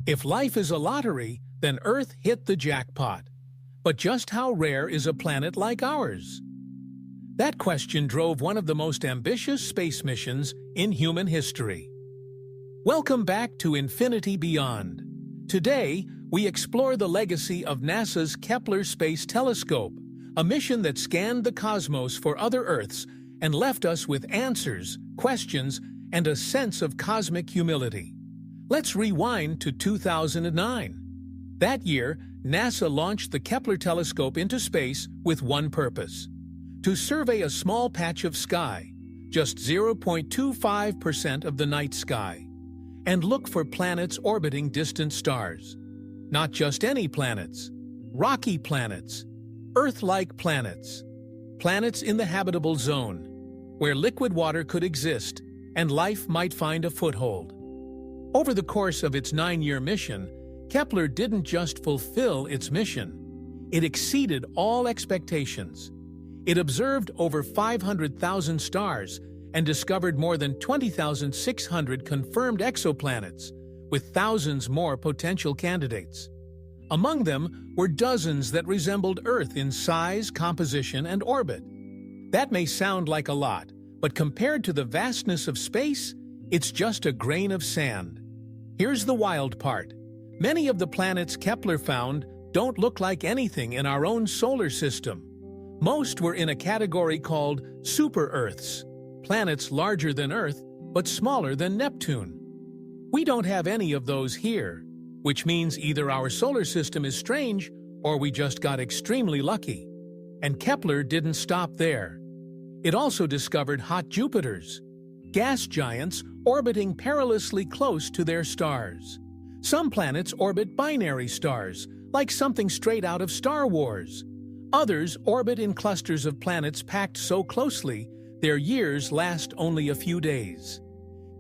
If life is a lottery, then Earth hit the jackpot. But just how rare is a planet like ours? That question drove one of the most ambitious space missions in human history. Welcome back to Infinity Beyond. Today, we explore the legacy of NASA's Kepler Space Telescope, a mission that scanned the cosmos for other Earths and left us with answers, questions, and a sense of cosmic humility. Let's rewind to 2009. That year, NASA launched the Kepler telescope into space with one purpose: to survey a small patch of sky, just 0.25% of the night sky, and look for planets orbiting distant stars. Not just any planets, rocky planets, Earth-like planets, planets in the habitable zone, where liquid water could exist and life might find a foothold. Over the course of its 9-year mission, Kepler didn't just fulfill its mission, it exceeded all expectations. It observed over 500,000 stars and discovered more than 20,600 confirmed exoplanets, with thousands more potential candidates. Among them were dozens that resembled Earth in size, composition, and orbit. That may sound like a lot, but compared to the vastness of space, it's just a grain of sand. Here's the wild part. Many of the planets Kepler found don't look like anything in our own solar system. Most were in a category called super-Earths, planets larger than Earth but smaller than Neptune. We don't have any of those here, which means either our solar system is strange or we just got extremely lucky. And Kepler didn't stop there. It also discovered hot Jupiters, gas giants orbiting perilously close to their stars. Some planets orbit binary stars, like something straight out of Star Wars. Others orbit in clusters of planets packed so closely, their years last only a few days.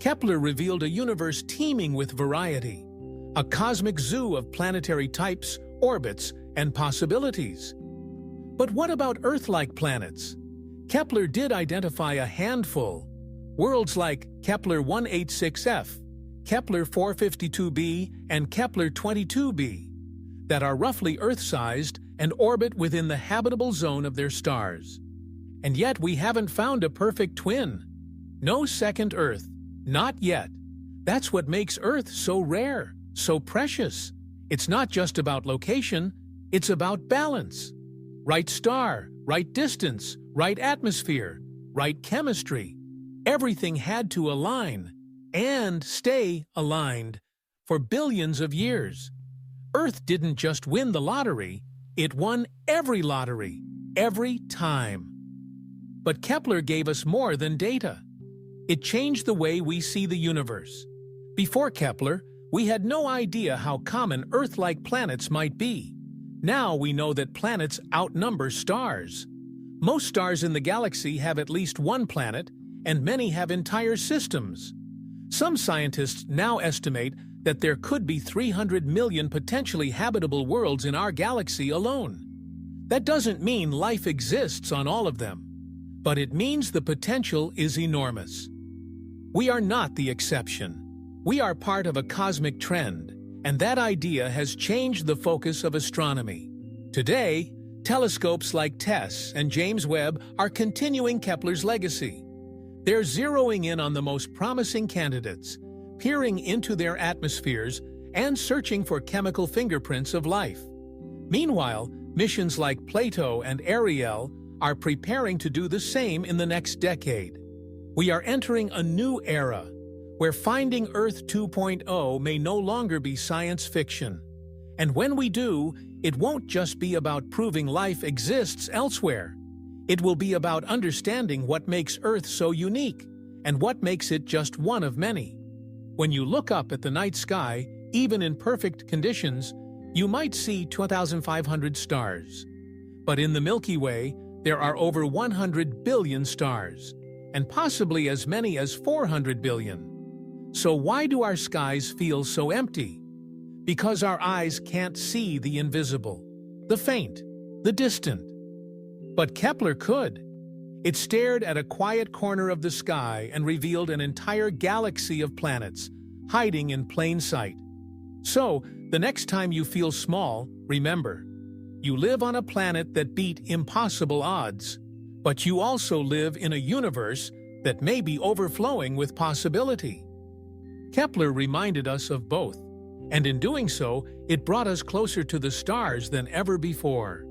Kepler revealed a universe teeming with variety, a cosmic zoo of planetary types, orbits, and possibilities. But what about Earth-like planets? Kepler did identify a handful. Worlds like Kepler 186f, Kepler 452b, and Kepler 22b, that are roughly Earth-sized and orbit within the habitable zone of their stars. And yet we haven't found a perfect twin. No second Earth, not yet. That's what makes Earth so rare, so precious. It's not just about location, it's about balance. Right star, right distance, right atmosphere, right chemistry. Everything had to align and stay aligned for billions of years. Earth didn't just win the lottery, it won every lottery, every time. But Kepler gave us more than data. It changed the way we see the universe. Before Kepler, we had no idea how common Earth-like planets might be. Now we know that planets outnumber stars. Most stars in the galaxy have at least one planet, and many have entire systems. Some scientists now estimate that there could be 300 million potentially habitable worlds in our galaxy alone. That doesn't mean life exists on all of them, but it means the potential is enormous. We are not the exception. We are part of a cosmic trend, and that idea has changed the focus of astronomy. Today, telescopes like TESS and James Webb are continuing Kepler's legacy. They're zeroing in on the most promising candidates, peering into their atmospheres, and searching for chemical fingerprints of life. Meanwhile, missions like Plato and Ariel are preparing to do the same in the next decade. We are entering a new era, where finding Earth 2.0 may no longer be science fiction. And when we do, it won't just be about proving life exists elsewhere. It will be about understanding what makes Earth so unique, and what makes it just one of many. When you look up at the night sky, even in perfect conditions, you might see 2,500 stars. But in the Milky Way, there are over 100 billion stars, and possibly as many as 400 billion. So why do our skies feel so empty? Because our eyes can't see the invisible, the faint, the distant. But Kepler could. It stared at a quiet corner of the sky and revealed an entire galaxy of planets, hiding in plain sight. So, the next time you feel small, remember, you live on a planet that beat impossible odds, but you also live in a universe that may be overflowing with possibility. Kepler reminded us of both, and in doing so, it brought us closer to the stars than ever before.